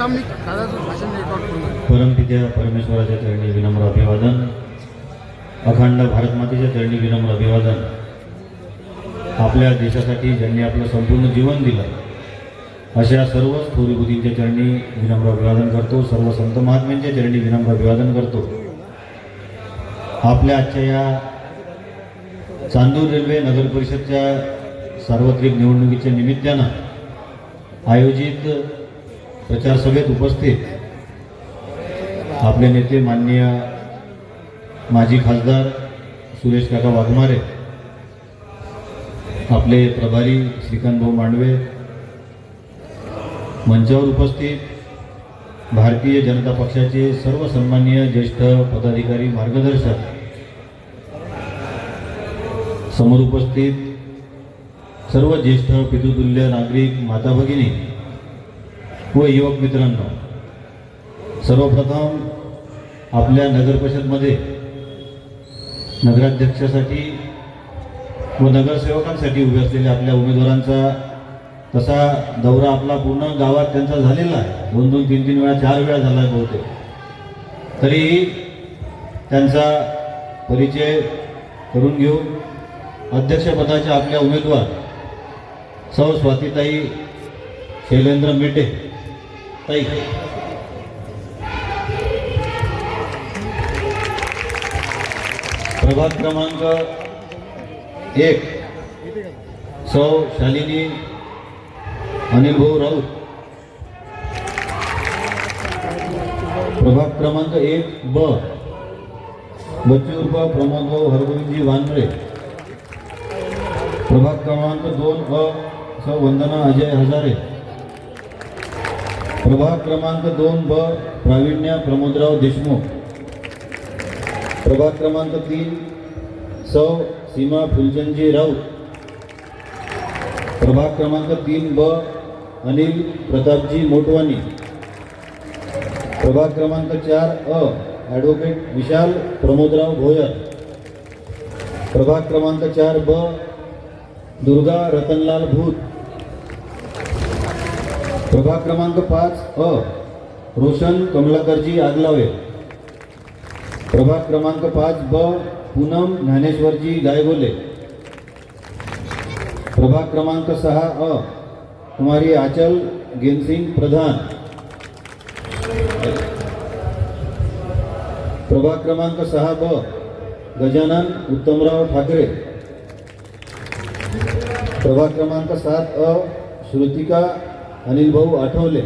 मुक्कामनी दादाचं भाषण रेकॉर्ड करून परमपित्या परमेश्वराच्या चरणी विनम्र अभिवादन. अखंड भारत मातेच्या चरणी विनम्र अभिवादन. आपल्या देशासाठी ज्यांनी आपलं संपूर्ण जीवन दिलं अशा सर्व थोरबुद्धींच्या चरणी विनम्र अभिवादन करतो. सर्व संत महात्म्यांच्या चरणी विनम्र अभिवादन करतो. आपल्या आजच्या या चांदूर रेल्वे नगर परिषदच्या सार्वत्रिक निवडणुकीच्या निमित्तानं आयोजित प्रचार सभेत उपस्थित आपले नेते माननीय माजी खासदार सुरेश काका वाघमारे, आपले प्रभारी श्रीकांत भाऊ मांडवे, मंचावर उपस्थित भारतीय जनता पक्षाचे सर्व सन्माननीय ज्येष्ठ पदाधिकारी मार्गदर्शक, समोर उपस्थित सर्व ज्येष्ठ पितृतुल्य नागरिक माता भगिनी व युवक मित्रांनो, सर्वप्रथम आपल्या नगर परिषदमध्ये नगराध्यक्षासाठी व नगरसेवकांसाठी उभे असलेल्या आपल्या उमेदवारांचा तसा दौरा आपला पूर्ण गावात त्यांचा झालेला आहे. 2-2, 3-3 वेळा 4 वेळा झाला आहे बहुतेक. तरीही त्यांचा परिचय करून घेऊ. अध्यक्षपदाच्या आपल्या उमेदवार सौ स्वातीताई शैलेंद्र मेटे ताई, प्रभाग क्रमांक 1 सौ शालिनी अनिल भाऊ राऊत, प्रभाग क्रमांक 1 ब बच्चू उर्फ प्रमोद भाऊ हरगोविंदजी वानरे, प्रभाग क्रमांक 2 अ सौ वंदना अजय हजारे, प्रभाग क्रमांक 2 ब प्रावीण्य प्रमोदराव देशमुख, प्रभाग क्रमांक 3 सौ सीमा फुलचंदजी राऊत, प्रभाग क्रमांक 3 ब अनिल प्रतापजी मोटवानी, प्रभाग क्रमांक 4 अ ॲडव्होकेट विशाल प्रमोदराव भोयर, प्रभाग क्रमांक 4 ब दुर्गा रतनलाल भूत, प्रभाग क्रमांक 5 अ रोशन कमलाकरजी आगलावे, प्रभाग क्रमांक 5 ब पूनम ज्ञानेश्वरजी गायगोले, प्रभाग क्रमांक 6 अ कुमारी आचल गेनसिंग प्रधान, प्रभाग क्रमांक 6 ब गजानन उत्तमराव ठाकरे, प्रभाग क्रमांक 7 अ श्रुतिका अनिल भाऊ आठवले,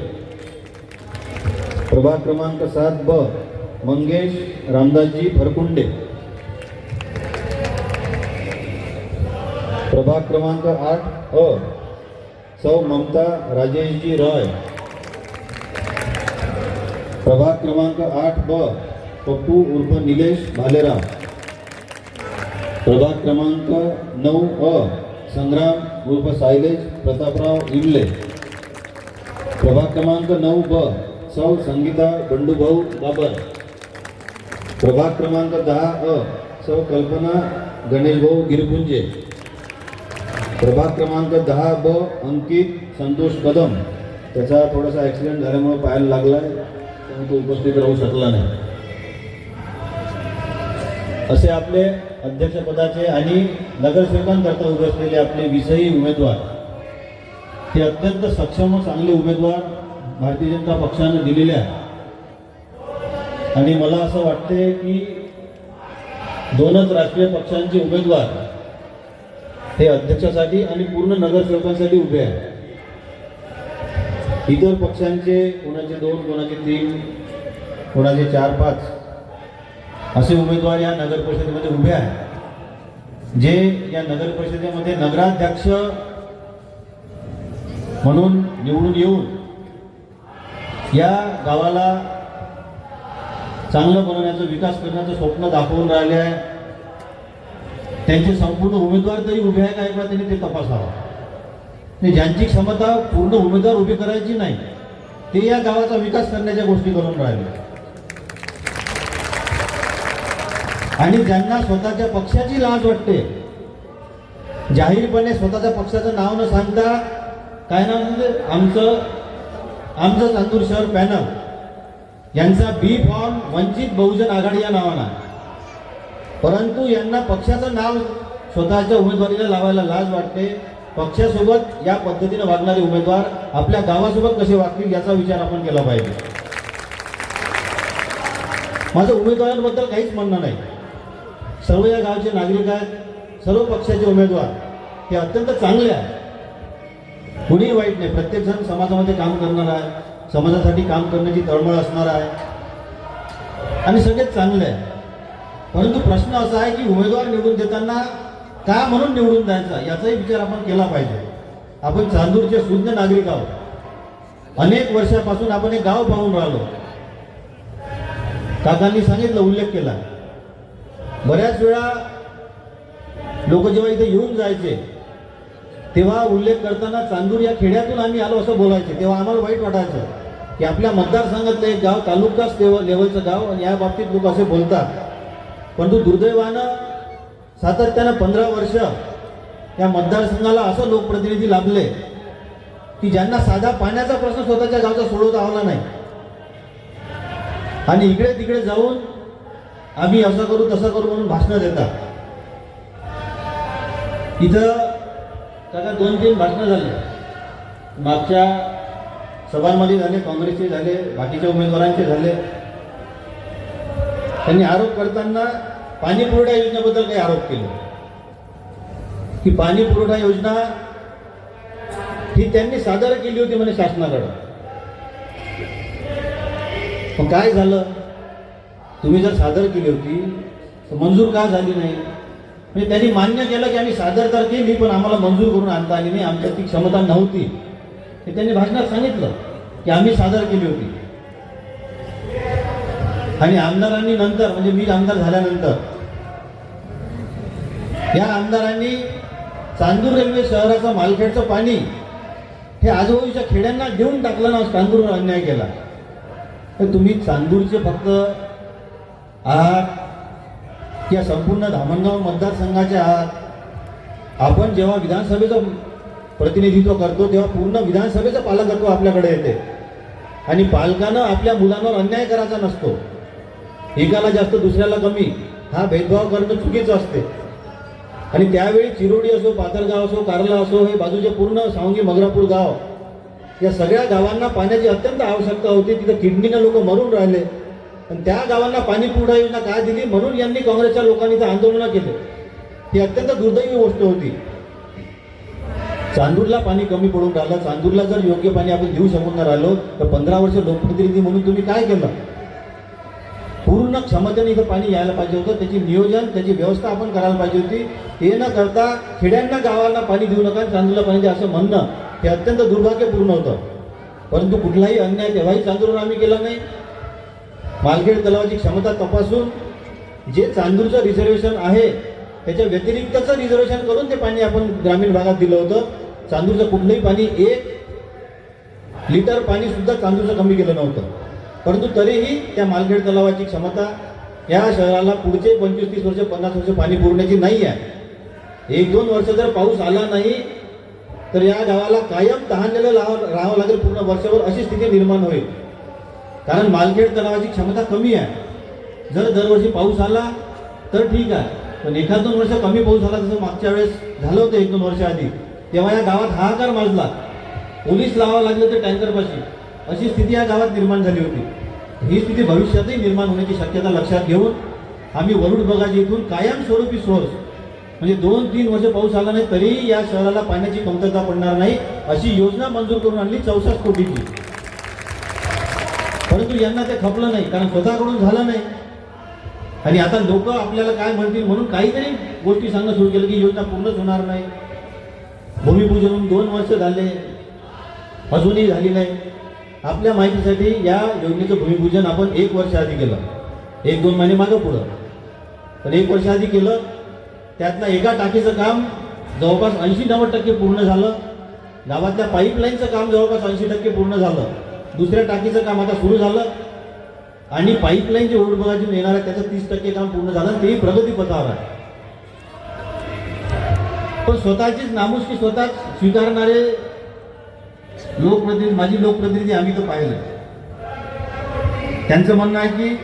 प्रभाग क्रमांक 7 ब मंगेश रामदासजी फरकुंडे, प्रभाग क्रमांक 8 अ सौ ममता राजेशजी रॉय, प्रभाग क्रमांक 8 ब पप्पू उर्फ निलेश भालेराव, प्रभाग क्रमांक 9 अ संग्राम उर्फ सायलेश प्रतापराव इमले, प्रभाग क्रमांक 9 ब सौ संगीता बंडूभाऊ बाबर, प्रभाग क्रमांक 10 अ सौ कल्पना गणेशभाऊ गिरपुंजे, प्रभाग क्रमांक 10 ब अंकित संतोष कदम, त्याचा थोडासा ॲक्सिडेंट झाल्यामुळे पायाला लागला आहे, त्यामुळे तो उपस्थित राहू शकला नाही. असे आपले अध्यक्षपदाचे आणि नगरसेवकांकरता उभे असलेले आपले 20ही उमेदवार, ते अत्यंत सक्षम व चांगले उमेदवार भारतीय जनता पक्षाने दिलेले आहेत. आणि मला असं वाटते की 2च राष्ट्रीय पक्षांचे उमेदवार हे अध्यक्षासाठी आणि पूर्ण नगरसेवकांसाठी उभे आहेत. इतर पक्षांचे कोणाचे 2, कोणाचे 3, कोणाचे 4-5 असे उमेदवार या नगर परिषदेमध्ये उभे आहेत, जे या नगर परिषदेमध्ये नगराध्यक्ष म्हणून निवडून येऊन या गावाला चांगलं बनवण्याचं, विकास करण्याचं स्वप्न दाखवून राहिले आहे. त्यांचे संपूर्ण उमेदवार तरी उभे आहे का त्यांनी ते तपासावं. ज्यांची क्षमता पूर्ण उमेदवार उभे करायची नाही, ते या गावाचा विकास करण्याच्या गोष्टी करून राहिले. आणि ज्यांना स्वतःच्या पक्षाची लाज वाटते, जाहीरपणे स्वतःच्या पक्षाचं नाव न सांगता काय ना म्हणजे आमचं चांदूर शहर पॅनल यांचा बी फॉर्म वंचित बहुजन आघाडी या नावानं आहे. परंतु यांना पक्षाचं नाव स्वतःच्या उमेदवारीला लावायला लाज वाटते. पक्षासोबत या पद्धतीने वागणारे उमेदवार आपल्या गावासोबत कसे वागतील याचा विचार आपण केला पाहिजे. माझं उमेदवारांबद्दल काहीच म्हणणं नाही. सर्व या गावचे नागरिक आहेत, सर्व पक्षाचे उमेदवार हे अत्यंत चांगले आहेत, कुणीही वाईट नाही. प्रत्येकजण समाजामध्ये काम करणार आहे, समाजासाठी काम करण्याची तळमळ असणार आहे आणि सगळेच चांगले आहे. परंतु प्रश्न असा आहे की उमेदवार निवडून देताना का म्हणून निवडून द्यायचा याचाही विचार आपण केला पाहिजे. आपण चांदूरचे शुद्ध नागरिक आहोत. अनेक वर्षापासून आपण एक गाव पाहून राहिलो. काकांनी सांगितलं, उल्लेख केला. बऱ्याच वेळा लोक जेव्हा इथे येऊन जायचे तेव्हा उल्लेख करताना चांदूर या खेड्यातून आम्ही आलो असं बोलायचे. तेव्हा आम्हाला वाईट वाटायचं की आपल्या मतदारसंघातलं एक गाव तालुकाच लेवलचं गाव आणि या बाबतीत लोक असे बोलतात. परंतु दुर्दैवानं सातत्यानं 15 वर्ष या मतदारसंघाला असं लोकप्रतिनिधी लाभले की ज्यांना साधा पाण्याचा प्रश्न स्वतःच्या गावचा सोडवता आला नाही आणि इकडे तिकडे जाऊन आम्ही असं करू तसं करू म्हणून भाषणं देतात. इथं काका 2-3 भाषणं झाले, मागच्या सभांमध्ये झाले, काँग्रेसचे झाले, बाकीच्या उमेदवारांचे झाले. त्यांनी आरोप करताना पाणी पुरवठा योजनेबद्दल काही आरोप केले की पाणी पुरवठा योजना ही त्यांनी सादर केली होती म्हणे शासनाकडे. पण काय झालं, तुम्ही जर सादर केली होती तर मंजूर का झाली नाही? म्हणजे त्यांनी मान्य केलं की आम्ही सादर तर केली पण आम्हाला मंजूर करून आणता आली नाही, आमच्यात ती क्षमता नव्हती. हे त्यांनी भाषणात सांगितलं की आम्ही सादर केली होती. आणि आमदारांनी नंतर, म्हणजे मी आमदार झाल्यानंतर या आमदारांनी चांदूर रेल्वे शहराचं मालखेडचं पाणी हे आजूबाजूच्या खेड्यांना देऊन टाकलं ना, चांदूरवर अन्याय केला. तर तुम्ही चांदूरचे फक्त आहात या संपूर्ण धामणगाव मतदारसंघाचे आहात. आपण जेव्हा विधानसभेचं प्रतिनिधित्व करतो तेव्हा पूर्ण विधानसभेचं पालकत्व आपल्याकडे येते आणि पालकानं आपल्या मुलांवर अन्याय करायचा नसतो. एकाला जास्त दुसऱ्याला कमी हा भेदभाव करणं चुकीचं असते. आणि त्यावेळी चिरोडी असो, पाथरगाव असो, कारला असो, हे बाजूचे पूर्ण सावंगी मगरापूर गाव या सगळ्या गावांना पाण्याची अत्यंत आवश्यकता होती. तिथं किडनीनं लोक मरून राहिले आणि त्या गावांना पाणी पुरवठा योजना काय दिली म्हणून यांनी काँग्रेसच्या लोकांनी इथं आंदोलनं केले. ही अत्यंत दुर्दैवी गोष्ट होती. चांदूरला पाणी कमी पडून राहिलं. चांदूरला जर योग्य पाणी आपण देऊ शकून नाही राहिलो तर 15 वर्ष लोकप्रतिनिधी म्हणून तुम्ही काय केलं? पूर्ण क्षमतेने इथं पाणी यायला पाहिजे होतं. त्याची नियोजन, त्याची व्यवस्था आपण करायला पाहिजे होती. ते न करता खेड्यांना, गावांना पाणी देऊ नका, चांदूरला पाणी द्या असं म्हणणं हे अत्यंत दुर्भाग्यपूर्ण होतं. परंतु कुठलाही अन्याय तेव्हाही चांदूरवर आम्ही केला नाही. मालखेड तलावाची क्षमता तपासून जे चांदूरचं रिझर्वेशन आहे त्याच्या व्यतिरिक्तचं रिझर्वेशन करून ते पाणी आपण ग्रामीण भागात दिलं होतं. चांदूरचं कुठलंही पाणी 1 लिटर पाणी सुद्धा चांदूरचं कमी केलं नव्हतं. परंतु तरीही त्या मालखेड तलावाची क्षमता या शहराला पुढचे 25-30 वर्ष, 50 वर्ष पाणी पुरवण्याची नाही आहे. 1-2 वर्ष जर पाऊस आला नाही तर या गावाला कायम तहानलेलं राहावं लागेल पूर्ण वर्षभर, अशी स्थिती निर्माण होईल. कारण मालखेड तलावाची क्षमता कमी आहे. जर दरवर्षी पाऊस आला तर ठीक आहे, पण 1-2 वर्ष कमी पाऊस झाला, जसं मागच्या वेळेस झालं होतं 1-2 वर्ष आधी, तेव्हा या गावात हाहाकार माजला. पोलीस लावावं लागलं तर टँकरपाशी, अशी स्थिती या गावात निर्माण झाली होती. ही स्थिती भविष्यातही निर्माण होण्याची शक्यता लक्षात घेऊन आम्ही वरुड बगाजी इथून कायमस्वरूपी सोर्स, म्हणजे 2-3 वर्ष पाऊस आला नाही तरी या शहराला पाण्याची कमतरता पडणार नाही अशी योजना मंजूर करून आणली 64 कोटीची. परंतु यांना ते खपलं नाही, कारण स्वतःकडून झालं नाही. आणि आता लोक आपल्याला काय म्हणतील म्हणून काहीतरी गोष्टी सांगणं सुरू केलं की योजना पूर्णच होणार नाही. भूमिपूजन होऊन 2 वर्ष झाले, अजूनही झाली नाही. आपल्या माहितीसाठी या योजनेचं भूमिपूजन आपण 1 वर्ष आधी केलं, 1-2 महिने मागं पुढं, पण 1 वर्ष आधी केलं. त्यातलं एका टाकीचं काम जवळपास 80-90% पूर्ण झालं. गावातल्या पाईपलाईनचं काम जवळपास 80% पूर्ण झालं. दुसऱ्या टाकीचं काम आता सुरू झालं आणि पाईपलाईन जे वरुड बगाजीतून येणार आहे त्याचं 30% काम पूर्ण झालं, तेही प्रगतीपथावर आहे. पण स्वतःचीच नामुष्की स्वतःच स्वीकारणारे लोकप्रतिनिधी, माझी लोकप्रतिनिधी आम्ही तर पाहिलं. त्यांचं म्हणणं आहे की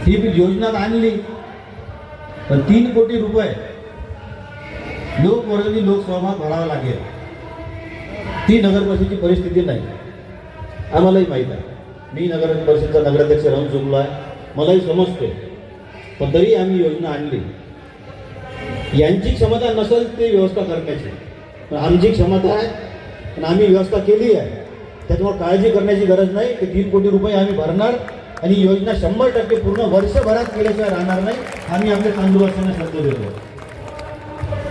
ही योजना आणली पण 3 कोटी रुपये लोकवर्गणी लोकसभा भरावा लागेल. ती नगर परिषदेची परिस्थिती नाही, आम्हालाही माहीत आहे. मी नगर परिषदेचा नगराध्यक्ष राहून चुकलो आहे, मलाही समजते. पण तरी आम्ही योजना आणली. यांची क्षमता नसेल ते व्यवस्था करण्याची, पण आमची क्षमता आहे आणि आम्ही व्यवस्था केली आहे. त्याच्यामुळे काळजी करण्याची गरज नाही. ते 3 कोटी रुपये आम्ही भरणार आणि योजना 100% पूर्ण वर्षभरात केल्याशिवाय राहणार नाही. आम्ही आपल्या चांदूरवासियांना शब्द देतो.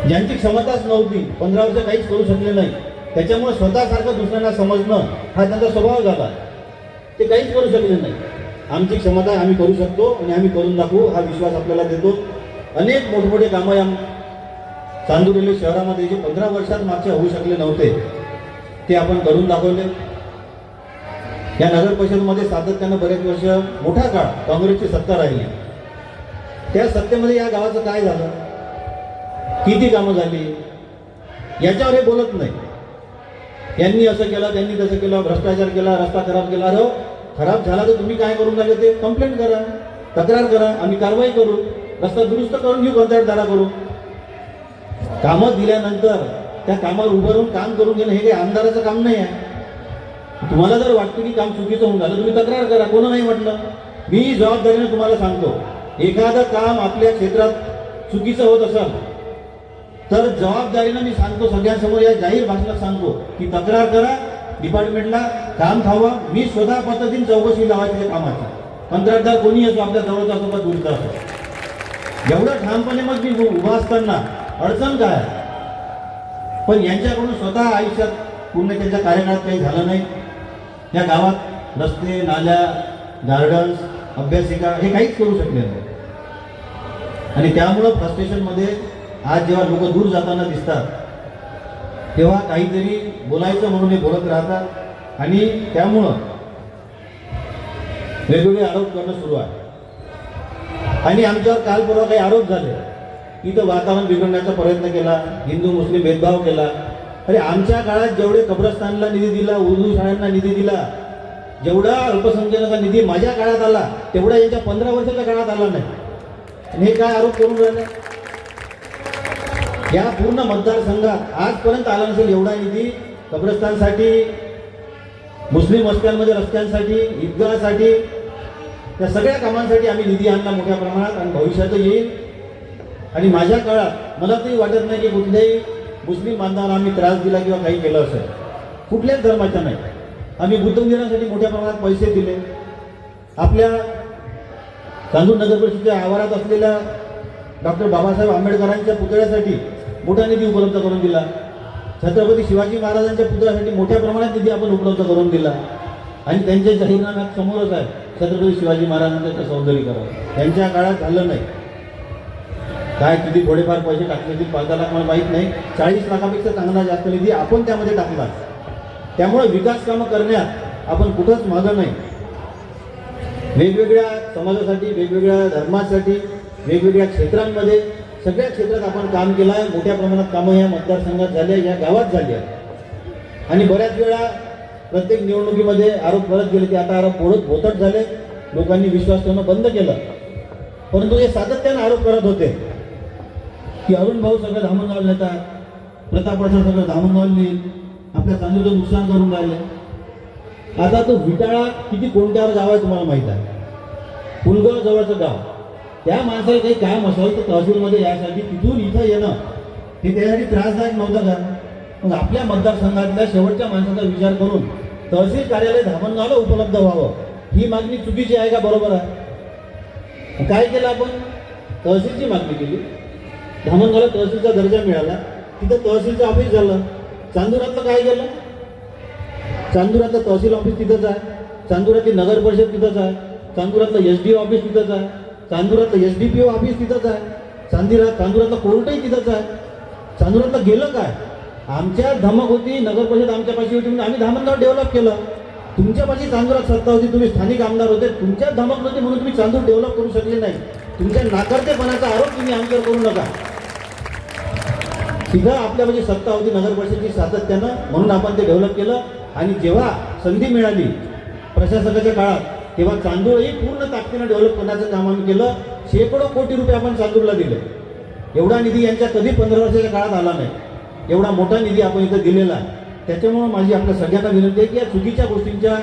ज्यांची क्षमताच नव्हती, 15 वर्ष काहीच करू शकले नाही, त्याच्यामुळे स्वतःसारखं दुसऱ्यांना समजणं हा त्यांचा स्वभाव झाला. ते काहीच करू शकले नाही. आमची क्षमता आम्ही करू शकतो आणि आम्ही करून दाखवू हा विश्वास आपल्याला देतो. अनेक मोठमोठे कामं या चांदूर रेल्वे शहरामध्ये जे 15 वर्षात मागच्या होऊ शकले नव्हते ते आपण करून दाखवले. या नगर परिषदेमध्ये सातत्यानं बरेच वर्ष मोठा काळ काँग्रेसची सत्ता राहिली. त्या सत्तेमध्ये या गावाचं काय झालं, किती कामं झाली याच्यावर हे बोलत नाही. यांनी असं केलं, त्यांनी तसं केलं, भ्रष्टाचार केला, रस्ता खराब केला. अरे खराब झाला तर तुम्ही काय करून राहिले ते कंप्लेंट करा, तक्रार करा, आम्ही कारवाई करू, रस्ता दुरुस्त करून घेऊ कंत्राटदाराकडून. कामं दिल्यानंतर त्या कामावर उभं राहून काम करून घेणं हे काही आमदाराचं काम नाही आहे. तुम्हाला जर वाटतं की काम चुकीचं होऊन झालं तुम्ही तक्रार करा, कोणं नाही म्हटलं. मी जबाबदारीने तुम्हाला सांगतो, एखादं काम आपल्या क्षेत्रात चुकीचं होत असेल तर जबाबदारीनं मी सांगतो, सगळ्यांसमोर या जाहीर भाषणात सांगतो की तक्रार करा डिपार्टमेंटला, काम थांबवा. मी स्वतः पद्धतीने चौकशी लावायची कामाची. कंत्राटदार कोणी असो, आपल्या जवळचा असो का दूरचा असो, एवढं ठामपणे मग मी उभा असताना अडचण काय. पण यांच्याकडून स्वतः आयुष्यात पूर्ण त्यांच्या कार्यकाळात काही झालं नाही. या गावात रस्ते, नाल्या, गार्डन्स, अभ्यासिका हे काहीच करू शकले नाही. आणि त्यामुळं फ्रस्ट्रेशनमध्ये आज जेव्हा लोक दूर जाताना दिसतात तेव्हा काहीतरी बोलायचं म्हणून हे बोलत राहतात आणि त्यामुळं वेगवेगळे आरोप करणं सुरू आहे. आणि आमच्यावर काल परवा काही आरोप झाले की तो वातावरण बिघडण्याचा प्रयत्न केला, हिंदू मुस्लिम भेदभाव केला. अरे आमच्या काळात जेवढे कब्रस्तानला निधी दिला, उर्दू शाळांना निधी दिला, जेवढा अल्पसंख्याकांचा निधी माझ्या काळात आला तेवढा यांच्या 15 वर्षाच्या काळात आला नाही. आणि हे काय आरोप करून राहिले. या पूर्ण मतदारसंघात आजपर्यंत आला नसेल एवढा निधी कब्रस्तानसाठी, मुस्लिम वस्त्यांमध्ये रस्त्यांसाठी, ईदगाहसाठी, या सगळ्या कामांसाठी आम्ही निधी आणला मोठ्या प्रमाणात आणि भविष्यात येईल. आणि माझ्या काळात मला तरी वाटत नाही की कुठल्याही मुस्लिम बांधवांना आम्ही त्रास दिला किंवा काही केलं असेल, कुठल्याच धर्माच्या नाही. आम्ही बुद्धविहारासाठी मोठ्या प्रमाणात पैसे दिले. आपल्या चांदूर नगर परिषदेच्या आवारात असलेल्या डॉक्टर बाबासाहेब आंबेडकरांच्या पुतळ्यासाठी मोठा निधी उपलब्ध करून दिला. छत्रपती शिवाजी महाराजांच्या पुतळ्यासाठी मोठ्या प्रमाणात निधी आपण उपलब्ध करून दिला. आणि त्यांच्या जाहीरनाम्यात समोरच आहे छत्रपती शिवाजी महाराजांचं सौंदर्यीकरण. त्यांच्या काळात झालं नाही. काय किती थोडेफार पैसे टाकले असतील, 5 लाख मला माहीत नाही, 40 लाखापेक्षा चांगला जास्त निधी आपण त्यामध्ये टाकला. त्यामुळे विकास कामं करण्यात आपण कुठंच मागं नाही. वेगवेगळ्या समाजासाठी, वेगवेगळ्या धर्मासाठी, वेगवेगळ्या क्षेत्रांमध्ये सगळ्या क्षेत्रात आपण काम केलं आहे. मोठ्या प्रमाणात कामं या मतदारसंघात झाल्या, या गावात झाली आहे. आणि बऱ्याच वेळा प्रत्येक निवडणुकीमध्ये आरोप करत गेले की आता आरोप बोथट झाले, लोकांनी विश्वास ठेवणं बंद केलं. परंतु हे सातत्यानं आरोप करत होते की अरुण भाऊ सगळं धामणगाव नेतात, प्रताप पाटील सगळं धामणगाव नेईल, आपल्या चांदूरचं नुकसान करून राहिले. आता तो विटाळा किती कोणत्यावर गाव आहे तुम्हाला माहीत आहे, पुलगाव जवळचं गाव. त्या माणसाला काही काम असेल तर तहसीलमध्ये यासाठी तिथून इथं येणं हे त्यासाठी त्रासदायक नव्हतं का. मग आपल्या मतदारसंघातल्या शेवटच्या माणसाचा विचार करून तहसील कार्यालय धामणगावला उपलब्ध व्हावं ही मागणी चुकीची आहे का बरोबर आहे. काय केलं आपण, तहसीलची मागणी केली. धामणगावला तहसीलचा दर्जा मिळाला, तिथं तहसीलचं ऑफिस झालं. चांदुरातलं काय केलं, चांदुरातलं तहसील ऑफिस तिथंच आहे, चांदुरातली नगर परिषद तिथंच आहे, चांदुरातलं SDO ऑफिस तिथंच आहे, चांदुरातलं SDPO ऑफिस तिथंच आहे, चांदुरातलं कोर्टही तिथंच आहे. चांदुरातलं गेलं काय. आमच्या धमक होती, नगर परिषद आमच्यापाशी होती म्हणून आम्ही धामणगाव डेव्हलप केलं. तुमच्यापाशी चांदुरात सत्ता होती, तुम्ही स्थानिक आमदार होते, तुमच्या धमक नव्हती म्हणून तुम्ही चांदूर डेव्हलप करू शकले नाही. तुमच्या नाकर्तेपणाचा आरोप तुम्ही आमच्यावर करू नका. तिथं आपल्या म्हणजे सत्ता होती नगर परिषदेची सातत्यानं, म्हणून आपण ते डेव्हलप केलं. आणि जेव्हा संधी मिळाली प्रशासकाच्या काळात, तेव्हा चांदूरही पूर्ण ताकदीनं डेव्हलप करण्याचं काम आम्ही केलं. शेकडो कोटी रुपये आपण चांदूरला दिले. एवढा निधी यांच्या कधी 15 वर्षाच्या काळात आला नाही. एवढा मोठा निधी आपण इथं दिलेला आहे. त्याच्यामुळं माझी आपल्या सगळ्यांना विनंती आहे की या चुकीच्या गोष्टींच्या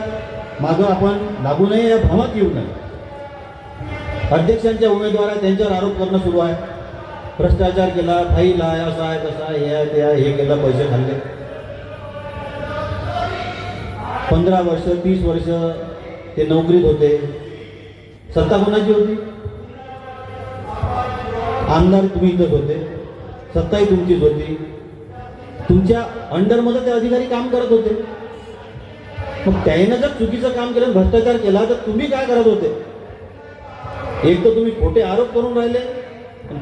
मागं आपण लागू नये, या भ्रमात येऊ नये. अध्यक्षांच्या उमेदवार आहे, त्यांच्यावर आरोप करणं सुरू आहे. भ्रष्टाचार केला, फाईल आहे, असा आहे, तसा आहे, हे आहे, ते आहे, हे केलं, पैसे खाल्ले. 15 वर्ष 30 वर्ष ते नोकरीत होते. सत्ता कोणाची होती? आमदार तुम्ही इथंच होते, सत्ताही तुमचीच होती. तुमच्या अंडरमध्ये ते अधिकारी काम करत होते. मग त्यानं जर चुकीचं काम केलं, भ्रष्टाचार केला, तर तुम्ही काय करत होते? एक तर तुम्ही खोटे आरोप करून राहिले,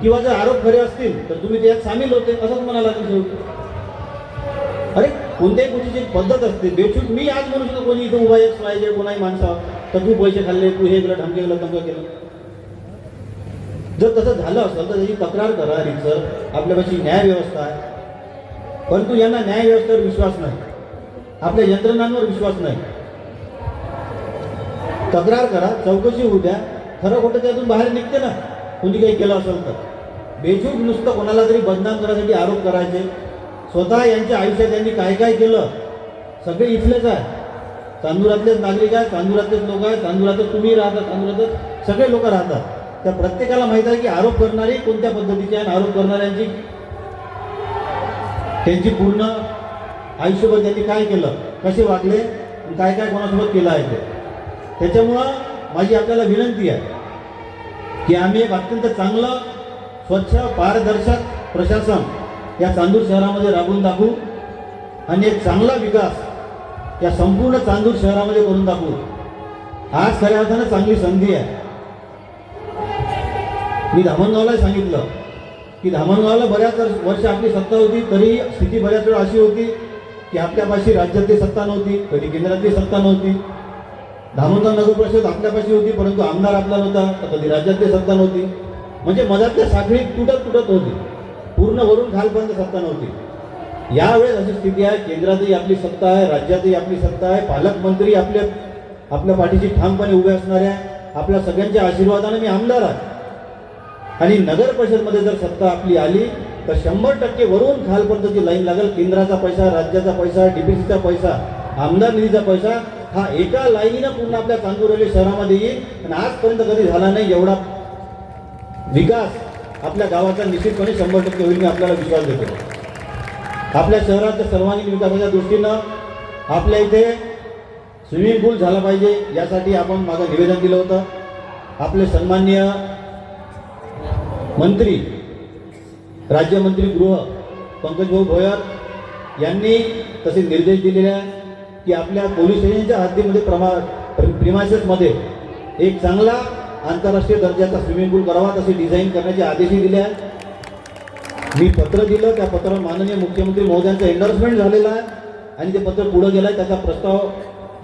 किंवा जर आरोप खरे असतील तर तुम्ही त्यात सामील होते, असंच म्हणायला लागेल. अरे कोणत्याही गोष्टीची पद्धत असते. बेशुद्ध मी आज म्हणू शकतो कोणी इथं उभा एक पाहिजे कोणाही माणसा, तर तू पैसे खाल्ले, तू हे केलं, ढमके केलं, तमकं केलं. जर तसं झालं असेल तर त्याची तक्रार करा रीतसर. आपल्यापाशी न्याय व्यवस्था आहे, परंतु यांना न्याय व्यवस्थेवर विश्वास नाही, आपल्या यंत्रणांवर विश्वास नाही. तक्रार करा, चौकशी होऊ द्या, खरं खोटं त्यातून बाहेर निघते ना. कोणी काही केलं असेल तर बेशुद्ध नुसतं कोणाला तरी बदनाम करण्यासाठी आरोप करायचे. स्वतः यांच्या आयुष्यात यांनी काय काय केलं सगळे इथलेच आहे. चांदुरातलेच नागरिक आहे, चांदुरातलेच लोक आहेत, चांदुरातच तुम्ही राहता, चांदुरातच सगळे लोक राहतात. त्या प्रत्येकाला माहीत आहे की आरोप करणारे कोणत्या पद्धतीचे आहे, आरोप करणाऱ्यांची त्यांची पूर्ण आयुष्यभर त्यांनी काय केलं, कसे वागले, काय काय कोणासोबत केलं आहे ते. त्याच्यामुळं माझी आपल्याला विनंती आहे की आम्ही एक अत्यंत चांगलं स्वच्छ पारदर्शक प्रशासन या चांदूर शहरामध्ये राबवून दाखवू आणि एक चांगला विकास या संपूर्ण चांदूर शहरामध्ये करून दाखवू. आज खऱ्या अर्थानं चांगली संधी आहे. मी धामणगावला सांगितलं की धामणगावला बऱ्याच वर्ष आपली सत्ता होती, तरी स्थिती बऱ्याच वेळा अशी होती की आपल्यापाशी राज्यातली सत्ता नव्हती, कधी केंद्रातली सत्ता नव्हती. धामणगाव नगर परिषद आपल्यापाशी होती, परंतु आमदार आपला नव्हता, तर कधी राज्यातली सत्ता नव्हती. म्हणजे मधातल्या साखळी तुटत होती, पूर्ण वरून खालपर्यंत सत्ता नव्हती. यावेळेस अशी स्थिती आहे, केंद्रातही आपली सत्ता आहे, राज्यातही आपली सत्ता आहे, पालकमंत्री आपल्या पाठीशी ठामपणे उभे असणाऱ्या, आपल्या सगळ्यांच्या आशीर्वादाने मी आमदार आहे. आणि नगर परिषदमध्ये जर सत्ता आपली आली तर 100% वरून खालपर्यंतची लाईन लागेल. केंद्राचा पैसा, राज्याचा पैसा, डीपीसीचा पैसा, आमदार निधीचा पैसा हा एका लाईनीनं पूर्ण आपल्या चांदूर रेल्वे शहरामध्ये येईल. आणि आजपर्यंत कधी झाला नाही एवढा विकास आपल्या गावाचा निश्चितपणे 100% होईल, मी आपल्याला विश्वास देतो. आपल्या शहराच्या सर्वांगीण विकासाच्या दृष्टीनं आपल्या इथे स्विमिंग पूल झाला पाहिजे, यासाठी आपण मागं निवेदन दिलं होतं. आपले सन्माननीय मंत्री, राज्यमंत्री गृह पंकजभाऊ भोयर यांनी तसे निर्देश दिलेले आहे की आपल्या पोलीस स्टेशनच्या हद्दीमध्ये प्रिमायसेसमध्ये एक चांगला आंतरराष्ट्रीय दर्जाचा स्विमिंग पूल करावा, तसे डिझाईन करण्याचे आदेशही दिले आहेत. मी पत्र दिलं, त्या पत्रावर माननीय मुख्यमंत्री महोदयांचं एंडोर्समेंट झालेलं आहे आणि ते पत्र पुढं गेलं आहे. त्याचा प्रस्ताव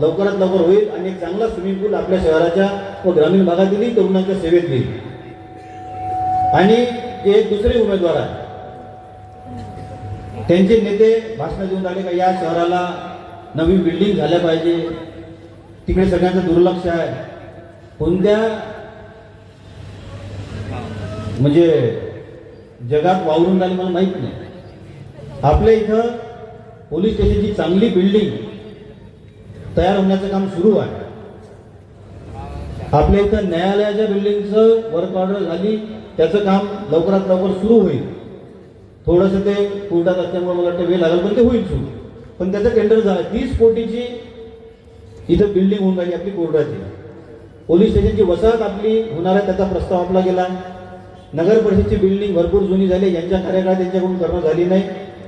लवकरात लवकर होईल आणि एक चांगला स्विमिंग पूल आपल्या शहराच्या व ग्रामीण भागातील तरुणांच्या सेवेत येईल. आणि जे एक दुसरे उमेदवार आहे त्यांचे नेते भाषण देऊन आले का या शहराला नवीन बिल्डिंग झाल्या पाहिजे, तिकडे सगळ्यांचं दुर्लक्ष आहे. कोणत्या म्हणजे जगात वावरून राहिले मला माहीत नाही. आपल्या इथं पोलीस स्टेशनची चांगली बिल्डिंग तयार होण्याचं काम सुरू आहे. आपल्या इथं न्यायालयाच्या बिल्डिंगचं वर्क ऑर्डर झाली, त्याचं काम लवकरात लवकर सुरू होईल. थोडंसं ते कोर्टात असल्यामुळे मला वाटतं वेळ लागेल, पण ते होईल सुरू. पण त्याचं टेंडर झालं. 30 कोटीची इथं बिल्डिंग होऊन राहिली आपली कोर्टाची. पोलीस स्टेशनची वसाहत आपली होणार आहे, त्याचा प्रस्ताव आपला गेला. नगर परिषदची बिल्डिंग भरपूर जुनी झाली, यांच्या कार्यकाळात त्यांच्याकडून करणं झाली नाही.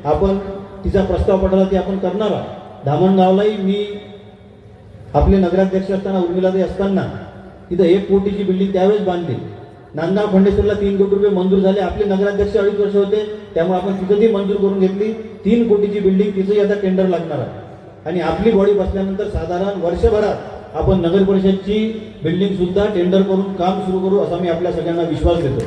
आपण तिचा प्रस्ताव पाठवला, ती आपण करणार आहोत. धामणगावलाही मी आपले नगराध्यक्ष असताना, उर्मिलाताई असताना तिथं 1 कोटीची बिल्डिंग त्यावेळेस बांधली. नांदगाव खंडेश्वरला 3 कोटी रुपये मंजूर झाले. आपले नगराध्यक्ष 2.5 वर्ष होते, त्यामुळे आपण तिथं ती मंजूर करून घेतली. 3 कोटीची बिल्डिंग, तिचंही आता टेंडर लागणार आहे. आणि आपली बॉडी बसल्यानंतर साधारण वर्षभरात आपण नगर परिषदची बिल्डिंग सुद्धा टेंडर करून काम सुरू करू, असा मी आपल्या सगळ्यांना विश्वास देतो.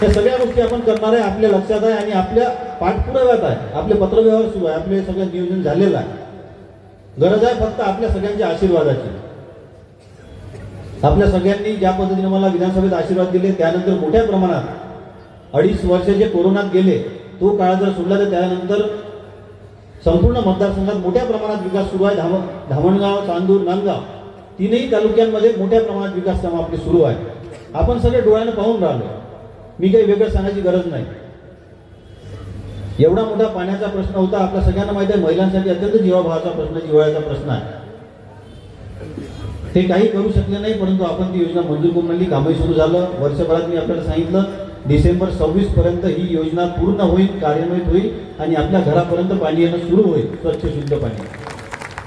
या सगळ्या गोष्टी आपण करणार आहे, आपल्या लक्षात आहे आणि आपल्या पाठपुराव्यात आहे. आपले पत्रव्यवहार सुरू आहे, आपले सगळं नियोजन झालेलं आहे. गरज आहे फक्त आपल्या सगळ्यांच्या आशीर्वादाची. आपल्या सगळ्यांनी ज्या पद्धतीने मला विधानसभेत आशीर्वाद दिले, त्यानंतर मोठ्या प्रमाणात 2.5 वर्ष जे कोरोनात गेले, तो काळ जर सोडला तर त्यानंतर संपूर्ण मतदारसंघात मोठ्या प्रमाणात विकास सुरू आहे. धामणगाव, चांदूर, नांदगाव तीनही तालुक्यांमध्ये मोठ्या प्रमाणात विकास कामं आपली सुरू आहे. आपण सगळे डोळ्यानं पाहून राहिलो. मी काही वेगळं सांगायची गरज नाही. एवढा मोठा पाण्याचा प्रश्न होता, आपल्या सगळ्यांना माहिती आहे. महिलांसाठी अत्यंत जीवाभावाचा प्रश्न, जिव्हाळ्याचा प्रश्न आहे. ते काही करू शकले नाही, परंतु आपण ती योजना मंजूर करून आणली. कामही सुरू झालं. वर्षभरात मी आपल्याला सांगितलं डिसेंबर 26 पर्यंत ही योजना पूर्ण होईल, कार्यान्वित होईल आणि आपल्या घरापर्यंत पाणी येणं सुरू होईल, स्वच्छ शुद्ध पाणी.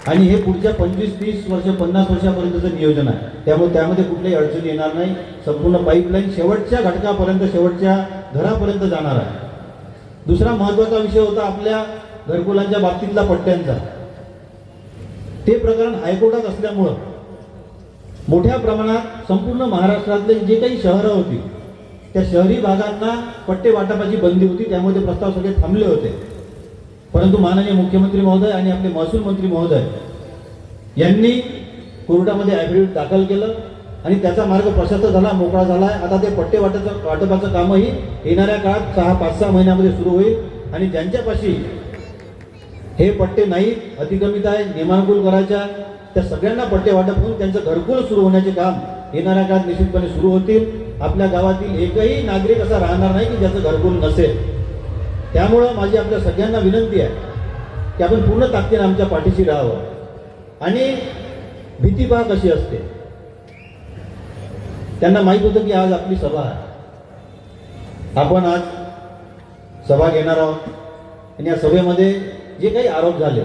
आणि हे पुढच्या 25-30 वर्ष 50 वर्षापर्यंतचं नियोजन आहे. त्यामुळे त्यामध्ये कुठल्याही अडचणी येणार नाही. संपूर्ण पाईपलाईन शेवटच्या घटकापर्यंत, शेवटच्या घरापर्यंत जाणार आहे. दुसरा महत्त्वाचा विषय होता आपल्या घरकुलांच्या बाबतीतला पट्ट्यांचा. ते प्रकरण हायकोर्टात असल्यामुळं मोठ्या प्रमाणात संपूर्ण महाराष्ट्रातले जे काही शहरं होती, त्या शहरी भागांना पट्टे वाटपाची बंदी होती. त्यामुळे ते प्रस्ताव सगळे थांबले होते. परंतु माननीय मुख्यमंत्री महोदय आणि आपले महसूल मंत्री महोदय यांनी कोर्टामध्ये ॲफिडेव्हिट दाखल केलं आणि त्याचा मार्ग प्रशस्त झाला, मोकळा झाला. आता ते पट्टे वाटपाचं कामही येणाऱ्या काळात 5-6 महिन्यामध्ये सुरू होईल. आणि ज्यांच्यापाशी हे पट्टे नाही, अतिक्रमित आहे, नियमानुकूल करायच्या, त्या सगळ्यांना पट्टे वाटप होऊन त्यांचं घरकुल सुरू होण्याचे काम येणाऱ्या काळात निश्चितपणे सुरू होतील. आपल्या गावातील एकही नागरिक असा राहणार नाही की ज्याचं घरकुल नसेल. त्यामुळं माझी आपल्या सगळ्यांना विनंती आहे की आपण पूर्ण ताकदीने आमच्या पाठीशी राहावं. आणि भीती पहा कशी असते. त्यांना माहीत होतं की आज आपली सभा आहे, आपण आज सभा घेणार आहोत आणि या सभेमध्ये जे काही आरोप झाले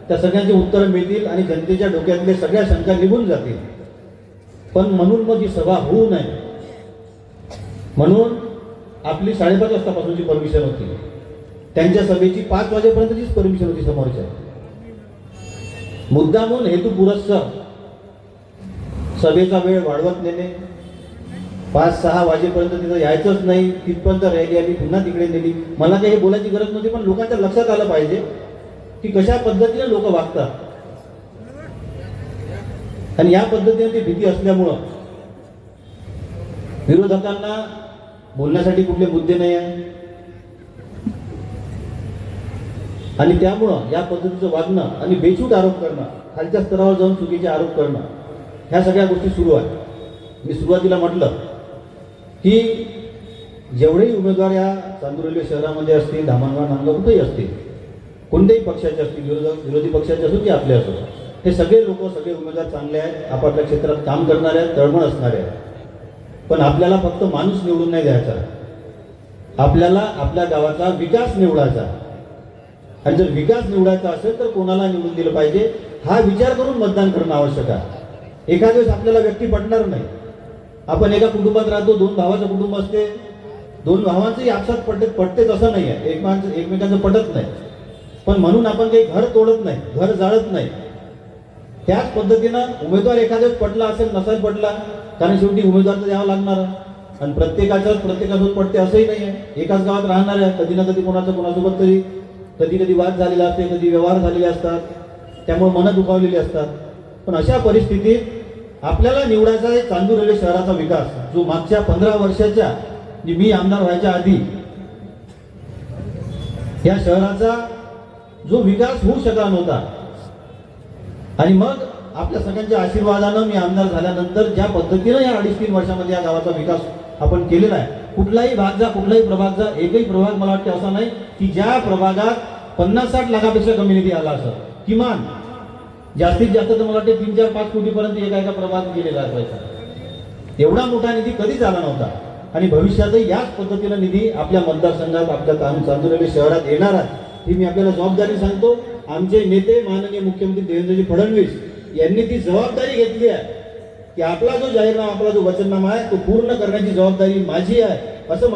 त्या सगळ्यांची उत्तरं मिळतील आणि जनतेच्या डोक्यातले सगळ्या शंका निघून जातील. पण म्हणून मग ही सभा होऊ नये म्हणून आपली 5:30 वाजतापासूनची परमिशन होती. त्यांच्या सभेची 5 वाजेपर्यंतचीच परमिशन होती समोरच्या. मुद्दामून हेतुपुरस्सर सभेचा वेळ वाढवत नेणे, 5-6 वाजेपर्यंत तिथं यायचंच नाही, तिथपर्यंत रॅली आली, पुन्हा तिकडे नेली. मला काही हे बोलायची गरज नव्हती, पण लोकांच्या लक्षात आलं पाहिजे की कशा पद्धतीने लोक वागतात. आणि या पद्धतीने ती भीती असल्यामुळं विरोधकांना बोलण्यासाठी कुठले मुद्दे नाही आहे. आणि त्यामुळं या पद्धतीचं वागणं आणि बेछूट आरोप करणं, खालच्या स्तरावर जाऊन चुकीचे आरोप करणं, ह्या सगळ्या गोष्टी सुरू आहेत. मी सुरुवातीला म्हटलं की जेवढेही उमेदवार या चांदूर रेल्वे शहरामध्ये असतील, धामणगाव, नांदगाव कुठेही असतील, कोणत्याही पक्षाचे असतील, विरोधी पक्षाचे असो की आपले असो, हे सगळे लोक, सगळे उमेदवार चांगले आहेत, आपापल्या क्षेत्रात काम करणारे आहेत, तळमळ असणारे आहेत. पण आपल्याला फक्त माणूस निवडून नाही द्यायचा, आपल्याला आपल्या गावाचा विकास निवडायचा. आणि जर विकास निवडायचा असेल तर कोणाला निवडून दिलं पाहिजे हा विचार करून मतदान करणं आवश्यक आहे. एखाद्या वेळेस आपल्याला व्यक्ती पटणार नाही. आपण एका कुटुंबात राहतो, 2 भावाचं कुटुंब असते, 2 भावांचंही आपसात पटतेच असं नाही आहे, एकमेकांचं पटत नाही. पण म्हणून आपण काही घर तोडत नाही, घर जाळत नाही. त्याच पद्धतीनं उमेदवार एखाद्या वेळेस पटला असेल, नसेल पटला, कारण शेवटी उमेदवार तर द्यावा लागणार आणि प्रत्येकासोबत पटते असंही नाही आहे. एकाच गावात राहणार आहे, कधी ना कधी कोणासोबत तरी कधी वाद झालेला असते, कधी व्यवहार झालेले असतात, त्यामुळे मनं दुखावलेली असतात. पण अशा परिस्थितीत आपल्याला निवडायचा आहे चांदूर रेल्वे शहराचा विकास, जो मागच्या 15 वर्षाच्या मी आमदार व्हायच्या आधी या शहराचा जो विकास होऊ शकला नव्हता. आणि मग आपल्या सगळ्यांच्या आशीर्वादानं मी आमदार झाल्यानंतर ज्या पद्धतीनं या 2.5-3 वर्षामध्ये या गावाचा विकास आपण केलेला आहे. कुठलाही भाग जा, कुठलाही प्रभाग जा, एकही प्रभाग मला वाटते असा नाही की ज्या प्रभागात 50-60 लाखापेक्षा कमी निधी आला असं. किमान जास्तीत जास्त तर मला वाटते 3-4-5 कोटीपर्यंत एका प्रभागात गेलेला पैसा. एवढा मोठा निधी कधीच आला नव्हता. आणि भविष्यातही याच पद्धतीनं निधी आपल्या मतदारसंघात, आपल्या चांदूर रेल्वे शहरात येणार आहे, ही मी आपल्याला जबाबदारी सांगतो. आमचे नेते माननीय मुख्यमंत्री देवेंद्रजी फडणवीस यांनी ती जबाबदारी घेतली आहे की आपला जो जाहीरनामा, आपला जो वचननामा आहे तो पूर्ण करण्याची जबाबदारी माझी आहे असं